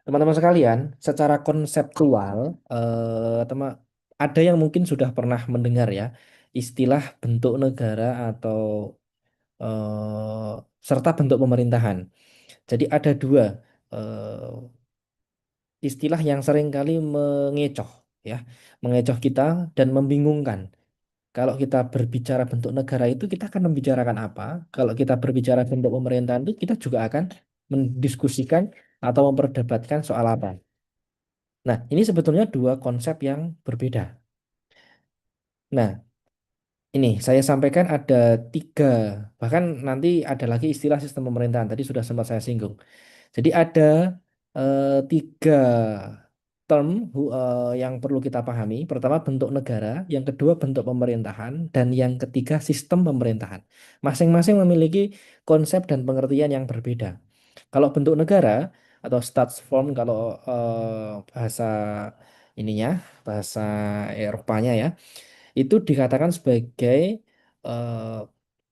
Teman-teman sekalian, secara konseptual, teman ada yang mungkin sudah pernah mendengar ya istilah bentuk negara atau eh, serta bentuk pemerintahan. Jadi ada dua istilah yang seringkali mengecoh ya, mengecoh kita dan membingungkan. Kalau kita berbicara bentuk negara itu kita akan membicarakan apa? Kalau kita berbicara bentuk pemerintahan itu kita juga akan mendiskusikan atau memperdebatkan soal apa? Nah, ini sebetulnya dua konsep yang berbeda. Nah, ini saya sampaikan ada tiga, bahkan nanti ada lagi istilah sistem pemerintahan. Tadi sudah sempat saya singgung. Jadi ada tiga term yang perlu kita pahami. Pertama bentuk negara, yang kedua bentuk pemerintahan, dan yang ketiga sistem pemerintahan. Masing-masing memiliki konsep dan pengertian yang berbeda. Kalau bentuk negara atau Staatsform kalau bahasa ininya, bahasa Eropanya ya, itu dikatakan sebagai eh,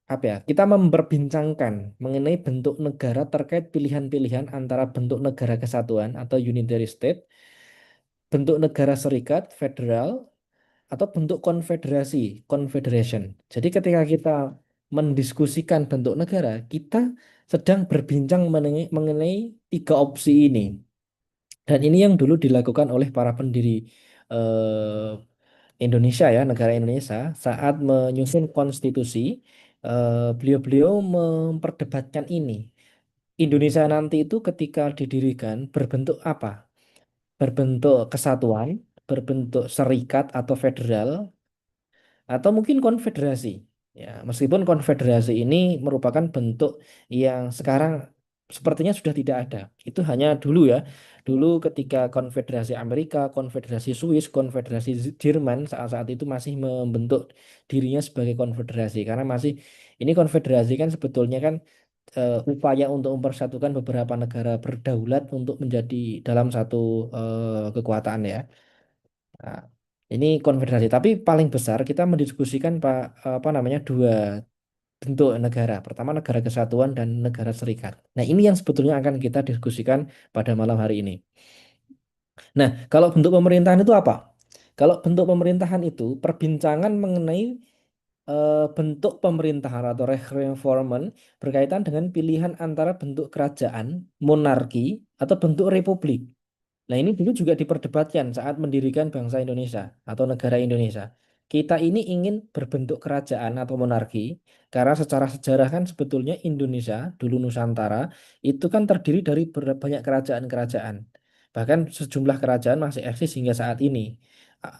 apa ya? Kita memperbincangkan mengenai bentuk negara terkait pilihan-pilihan antara bentuk negara kesatuan atau unitary state, bentuk negara serikat, federal, atau bentuk konfederasi, confederation. Jadi ketika kita mendiskusikan bentuk negara, kita sedang berbincang mengenai tiga opsi ini. Dan ini yang dulu dilakukan oleh para pendiri eh, Indonesia ya, negara Indonesia saat menyusun konstitusi, beliau-beliau memperdebatkan ini. Indonesia nanti itu ketika didirikan berbentuk apa? Berbentuk kesatuan, berbentuk serikat atau federal, atau mungkin konfederasi. Ya, meskipun konfederasi ini merupakan bentuk yang sekarang sepertinya sudah tidak ada. Itu hanya dulu ya. Dulu ketika Konfederasi Amerika, Konfederasi Swiss, Konfederasi Jerman saat-saat itu masih membentuk dirinya sebagai konfederasi karena masih ini konfederasi kan sebetulnya kan upaya untuk mempersatukan beberapa negara berdaulat untuk menjadi dalam satu kekuatan ya. Nah, ini konfederasi, tapi paling besar kita mendiskusikan Pak apa namanya dua bentuk negara. Pertama negara kesatuan dan negara serikat. Nah, ini yang sebetulnya akan kita diskusikan pada malam hari ini. Nah, kalau bentuk pemerintahan itu apa? Kalau bentuk pemerintahan itu perbincangan mengenai bentuk pemerintahan atau reformen berkaitan dengan pilihan antara bentuk kerajaan, monarki, atau bentuk republik. Nah, ini dulu juga diperdebatkan saat mendirikan bangsa Indonesia atau negara Indonesia. Kita ini ingin berbentuk kerajaan atau monarki karena secara sejarah kan sebetulnya Indonesia, dulu Nusantara, itu kan terdiri dari banyak kerajaan-kerajaan. Bahkan sejumlah kerajaan masih eksis hingga saat ini.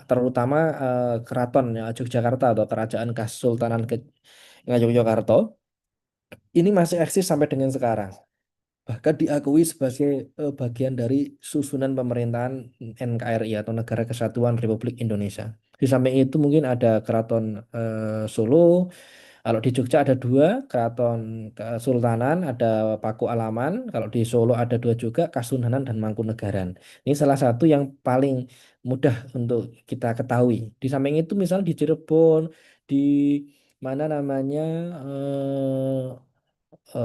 Terutama Keraton ya, Yogyakarta atau Kerajaan Kesultanan Ngayogyakarta ini masih eksis sampai dengan sekarang, bahkan diakui sebagai bagian dari susunan pemerintahan NKRI atau Negara Kesatuan Republik Indonesia. Di samping itu mungkin ada Keraton Solo. Kalau di Jogja ada dua, Keraton Kesultanan, ada Paku Alaman. Kalau di Solo ada dua juga, Kasunanan dan Mangkunegaran. Ini salah satu yang paling mudah untuk kita ketahui. Di samping itu misalnya di Cirebon, di mana namanya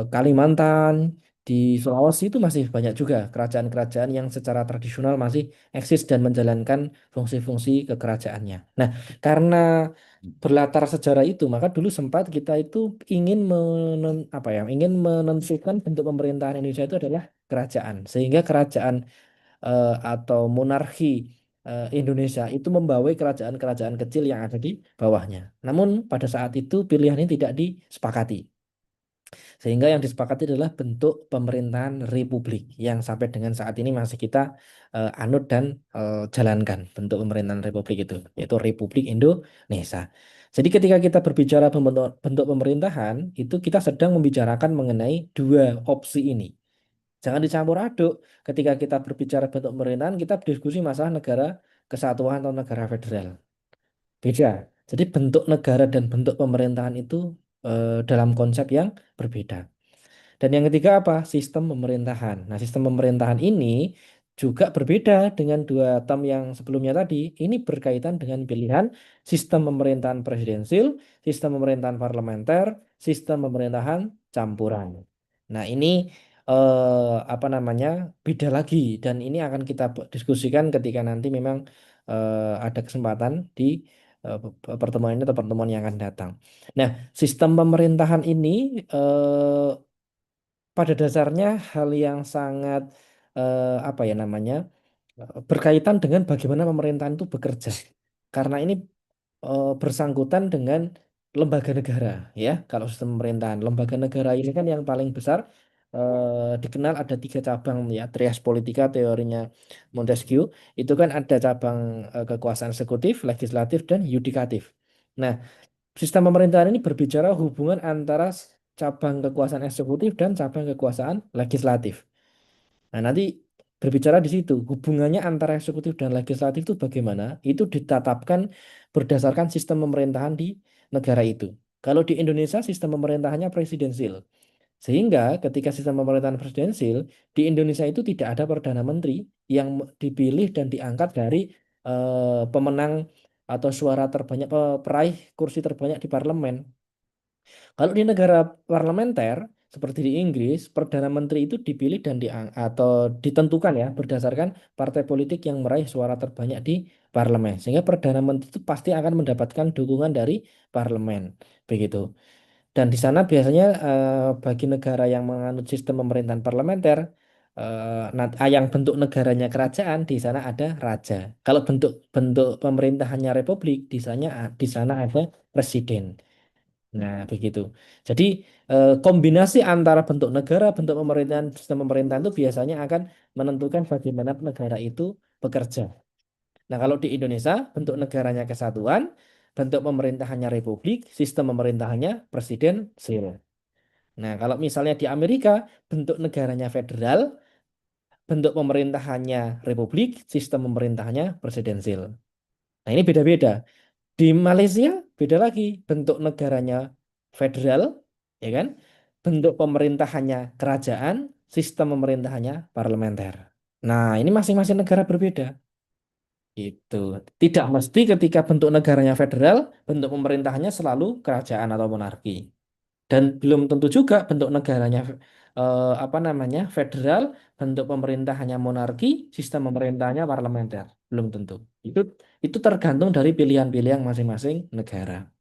Kalimantan, di Sulawesi itu masih banyak juga kerajaan-kerajaan yang secara tradisional masih eksis dan menjalankan fungsi-fungsi kekerajaannya. Nah, karena berlatar sejarah itu, maka dulu sempat kita itu ingin apa ya, ingin menentukan bentuk pemerintahan Indonesia itu adalah kerajaan, sehingga kerajaan atau monarki Indonesia itu membawai kerajaan-kerajaan kecil yang ada di bawahnya. Namun pada saat itu pilihan ini tidak disepakati. Sehingga yang disepakati adalah bentuk pemerintahan republik yang sampai dengan saat ini masih kita anut dan jalankan bentuk pemerintahan republik itu, yaitu Republik Indonesia. Jadi ketika kita berbicara bentuk pemerintahan, itu kita sedang membicarakan mengenai dua opsi ini. Jangan dicampur aduk. Ketika kita berbicara bentuk pemerintahan, kita berdiskusi masalah negara kesatuan atau negara federal. Beda. Jadi bentuk negara dan bentuk pemerintahan itu dalam konsep yang berbeda. Dan yang ketiga apa? Sistem pemerintahan. Nah, sistem pemerintahan ini juga berbeda dengan dua term yang sebelumnya tadi. Ini berkaitan dengan pilihan sistem pemerintahan presidensil, sistem pemerintahan parlementer, sistem pemerintahan campuran. Nah, ini apa namanya beda lagi dan ini akan kita diskusikan ketika nanti memang ada kesempatan di pertemuan ini atau pertemuan yang akan datang. Nah, sistem pemerintahan ini eh, pada dasarnya hal yang sangat apa ya namanya berkaitan dengan bagaimana pemerintahan itu bekerja. Karena ini bersangkutan dengan lembaga negara, ya. Kalau sistem pemerintahan, lembaga negara ini kan yang paling besar dikenal ada tiga cabang ya, trias politika teorinya Montesquieu. Itu kan ada cabang kekuasaan eksekutif, legislatif, dan yudikatif. Nah, sistem pemerintahan ini berbicara hubungan antara cabang kekuasaan eksekutif dan cabang kekuasaan legislatif. Nah, nanti berbicara di situ, hubungannya antara eksekutif dan legislatif itu bagaimana? Itu ditetapkan berdasarkan sistem pemerintahan di negara itu. Kalau di Indonesia sistem pemerintahannya presidensil. Sehingga ketika sistem pemerintahan presidensil, di Indonesia itu tidak ada perdana menteri yang dipilih dan diangkat dari pemenang atau suara terbanyak, peraih kursi terbanyak di parlemen. Kalau di negara parlementer seperti di Inggris, perdana menteri itu dipilih dan atau ditentukan ya berdasarkan partai politik yang meraih suara terbanyak di parlemen. Sehingga perdana menteri itu pasti akan mendapatkan dukungan dari parlemen. Begitu. Dan di sana biasanya bagi negara yang menganut sistem pemerintahan parlementer, yang bentuk negaranya kerajaan, di sana ada raja. Kalau bentuk bentuk pemerintahannya republik, di sana ada presiden. Nah, begitu. Jadi kombinasi antara bentuk negara, bentuk pemerintahan, sistem pemerintahan itu biasanya akan menentukan bagaimana negara itu bekerja. Nah, kalau di Indonesia bentuk negaranya kesatuan, bentuk pemerintahannya republik, sistem pemerintahannya presidensil. Nah, kalau misalnya di Amerika bentuk negaranya federal, bentuk pemerintahannya republik, sistem pemerintahannya presidensil. Nah, ini beda-beda. Di Malaysia beda lagi, bentuk negaranya federal, ya kan? Bentuk pemerintahannya kerajaan, sistem pemerintahannya parlementer. Nah, ini masing-masing negara berbeda. Itu tidak mesti ketika bentuk negaranya federal, bentuk pemerintahannya selalu kerajaan atau monarki. Dan belum tentu juga bentuk negaranya apa namanya federal, bentuk pemerintahannya monarki, sistem pemerintahannya parlementer. Belum tentu. Itu tergantung dari pilihan-pilihan masing-masing negara.